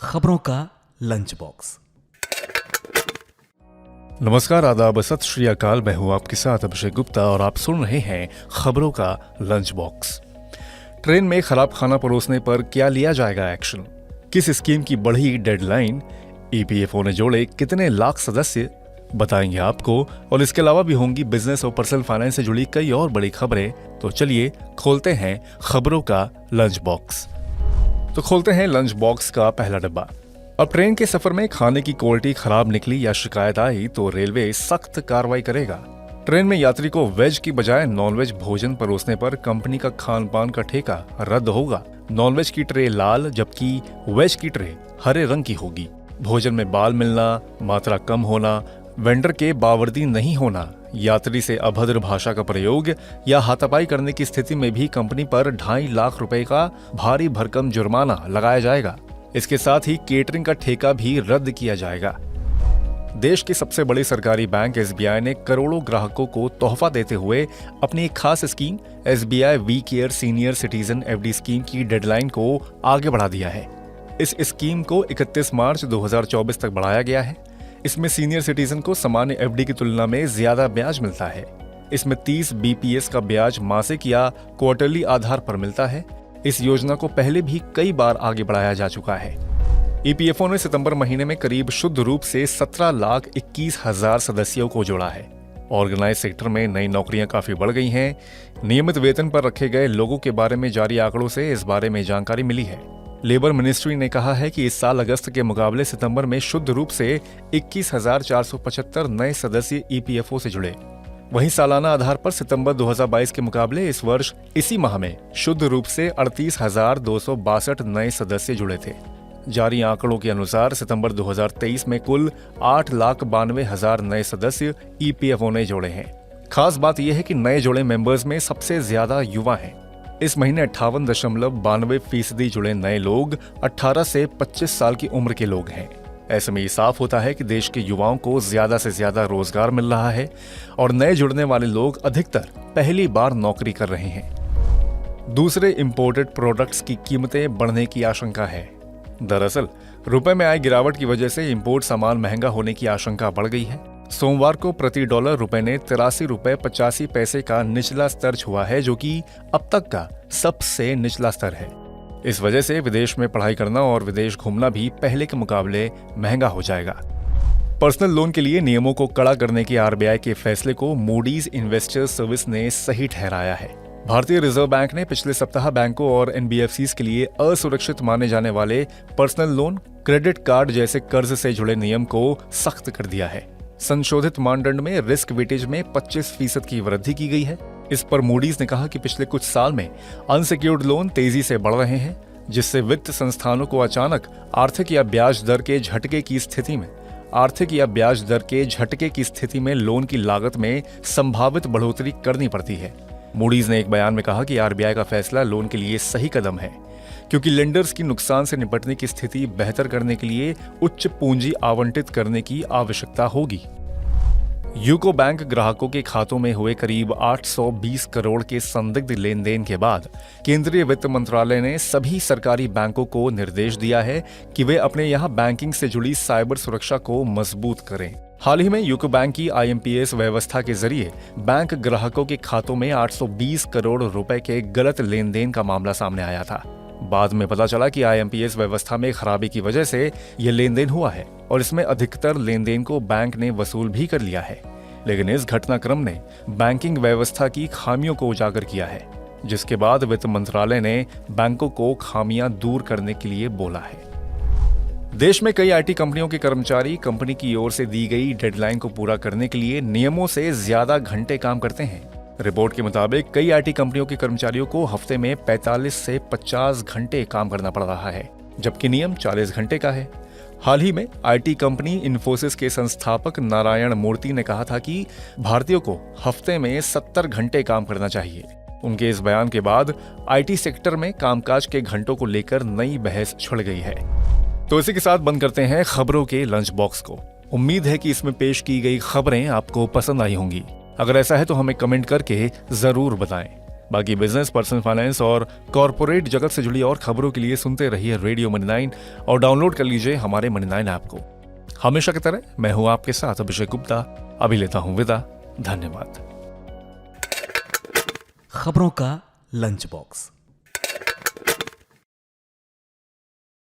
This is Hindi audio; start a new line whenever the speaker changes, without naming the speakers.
खबरों का लंच बॉक्स।
नमस्कार, आदाब, सत श्री अकाल। मैं हूं आपके साथ अभिषेक गुप्ता और आप सुन रहे हैं खबरों का लंच बॉक्स। ट्रेन में खराब खाना परोसने पर क्या लिया जाएगा एक्शन? किस स्कीम की बढ़ी डेडलाइन? ईपीएफओ ने जोड़े कितने लाख सदस्य? बताएंगे आपको। और इसके अलावा भी होंगी बिजनेस और पर्सनल फाइनेंस से जुड़ी कई और बड़ी खबरें। तो चलिए खोलते हैं खबरों का लंच बॉक्स। तो खोलते हैं लंच बॉक्स का पहला डब्बा। अब ट्रेन के सफर में खाने की क्वालिटी खराब निकली या शिकायत आई तो रेलवे सख्त कार्रवाई करेगा। ट्रेन में यात्री को वेज की बजाय नॉनवेज भोजन परोसने पर कंपनी का खान पान का ठेका रद्द होगा। नॉनवेज की ट्रे लाल जबकि वेज की ट्रे हरे रंग की होगी। भोजन में बाल मिलना, मात्रा कम होना, वेंडर के बावर्दी नहीं होना, यात्री से अभद्र भाषा का प्रयोग या हाथापाई करने की स्थिति में भी कंपनी पर 2.5 लाख रुपए का भारी भरकम जुर्माना लगाया जाएगा। इसके साथ ही केटरिंग का ठेका भी रद्द किया जाएगा। देश के सबसे बड़े सरकारी बैंक एसबीआई ने करोड़ों ग्राहकों को तोहफा देते हुए अपनी एक खास scheme SBI we care senior citizen FD scheme की डेडलाइन को आगे बढ़ा दिया है। इस स्कीम को 31 मार्च 2024 तक बढ़ाया गया है। इसमें सीनियर सिटीजन को सामान्य एफडी की तुलना में ज्यादा ब्याज मिलता है। इसमें 30 बीपीएस का ब्याज मासिक या क्वार्टरली आधार पर मिलता है। इस योजना को पहले भी कई बार आगे बढ़ाया जा चुका है। ईपीएफओ ने सितंबर महीने में करीब शुद्ध रूप से 17,21,000 सदस्यों को जोड़ा है। ऑर्गेनाइज सेक्टर में नई नौकरियां काफी बढ़ गई हैं। नियमित वेतन पर रखे गए लोगों के बारे में जारी आंकड़ों से इस बारे में जानकारी मिली है। लेबर मिनिस्ट्री ने कहा है कि इस साल अगस्त के मुकाबले सितंबर में शुद्ध रूप से 21,475 नए सदस्य ईपीएफओ से जुड़े। वहीं सालाना आधार पर सितंबर 2022 के मुकाबले इस वर्ष इसी माह में शुद्ध रूप से 38,262 नए सदस्य जुड़े थे। जारी आंकड़ों के अनुसार सितंबर 2023 में कुल 8,92,000 नए सदस्य ईपीएफओ ने जोड़े हैं। खास बात यह है कि नए जुड़े मेंबर्स में सबसे ज्यादा युवा हैं। इस महीने 58.92% जुड़े नए लोग 18 से 25 साल की उम्र के लोग हैं। ऐसे में ये साफ होता है कि देश के युवाओं को ज्यादा से ज्यादा रोजगार मिल रहा है और नए जुड़ने वाले लोग अधिकतर पहली बार नौकरी कर रहे हैं। दूसरे इंपोर्टेड प्रोडक्ट्स की कीमतें बढ़ने की आशंका है। दरअसल रुपए में आई गिरावट की वजह से इंपोर्ट सामान महंगा होने की आशंका बढ़ गई है। सोमवार को प्रति डॉलर रुपए ने 83 रुपए 85 पैसे का निचला स्तर छुआ है, जो कि अब तक का सबसे निचला स्तर है। इस वजह से विदेश में पढ़ाई करना और विदेश घूमना भी पहले के मुकाबले महंगा हो जाएगा। पर्सनल लोन के लिए नियमों को कड़ा करने के आरबीआई के फैसले को मूडीज इन्वेस्टर्स सर्विस ने सही ठहराया है। भारतीय रिजर्व बैंक ने पिछले सप्ताह बैंकों और एनबीएफसीज के लिए असुरक्षित माने जाने वाले पर्सनल लोन, क्रेडिट कार्ड जैसे कर्ज से जुड़े नियम को सख्त कर दिया है। संशोधित मानदंड में रिस्क वेटेज में 25% की वृद्धि की गई है। इस पर मूडीज ने कहा कि पिछले कुछ साल में अनसिक्योर्ड लोन तेजी से बढ़ रहे हैं, जिससे वित्त संस्थानों को अचानक आर्थिक या ब्याज दर के झटके की स्थिति में लोन की लागत में संभावित बढ़ोतरी करनी पड़ती है। मूडीज ने एक बयान में कहा कि आरबीआई का फैसला लोन के लिए सही कदम है, क्योंकि लेंडर्स की नुकसान से निपटने की स्थिति बेहतर करने के लिए उच्च पूंजी आवंटित करने की आवश्यकता होगी। यूको बैंक ग्राहकों के खातों में हुए करीब 820 करोड़ के संदिग्ध लेन देन के बाद केंद्रीय वित्त मंत्रालय ने सभी सरकारी बैंकों को निर्देश दिया है कि वे अपने यहां बैंकिंग से जुड़ी साइबर सुरक्षा को मजबूत करें। हाल ही में यूको बैंक की आईएमपीएस व्यवस्था के जरिए बैंक ग्राहकों के खातों में 820 करोड़ रुपए के गलत लेन देन का मामला सामने आया था। बाद में पता चला कि आईएमपीएस व्यवस्था में खराबी की वजह से ये लेन देन हुआ है और इसमें अधिकतर लेन देन को बैंक ने वसूल भी कर लिया है। लेकिन इस घटनाक्रम ने बैंकिंग व्यवस्था की खामियों को उजागर किया है, जिसके बाद वित्त मंत्रालय ने बैंकों को खामियां दूर करने के लिए बोला है। देश में कई आईटी कंपनियों के कर्मचारी कंपनी की ओर से दी गई डेडलाइन को पूरा करने के लिए नियमों से ज्यादा घंटे काम करते हैं। रिपोर्ट के मुताबिक कई आईटी कंपनियों के कर्मचारियों को हफ्ते में 45 से 50 घंटे काम करना पड़ रहा है, जबकि नियम 40 घंटे का है। हाल ही में आईटी कंपनी इन्फोसिस के संस्थापक नारायण मूर्ति ने कहा था कि भारतीयों को हफ्ते में 70 घंटे काम करना चाहिए। उनके इस बयान के बाद आईटी सेक्टर में कामकाज के घंटों को लेकर नई बहस छिड़ गई है। तो इसी के साथ बंद करते हैं खबरों के लंच बॉक्स को। उम्मीद है कि इसमें पेश की गई खबरें आपको पसंद आई होंगी। अगर ऐसा है तो हमें कमेंट करके जरूर बताएं। बाकी बिजनेस, पर्सनल फाइनेंस और कॉरपोरेट जगत से जुड़ी और खबरों के लिए सुनते रहिए रेडियो मनी 9 और डाउनलोड कर लीजिए हमारे मनी 9 ऐप को। हमेशा की तरह मैं हूं आपके साथ अभिषेक गुप्ता। अभी लेता हूं विदा। धन्यवाद।
खबरों का लंच बॉक्स।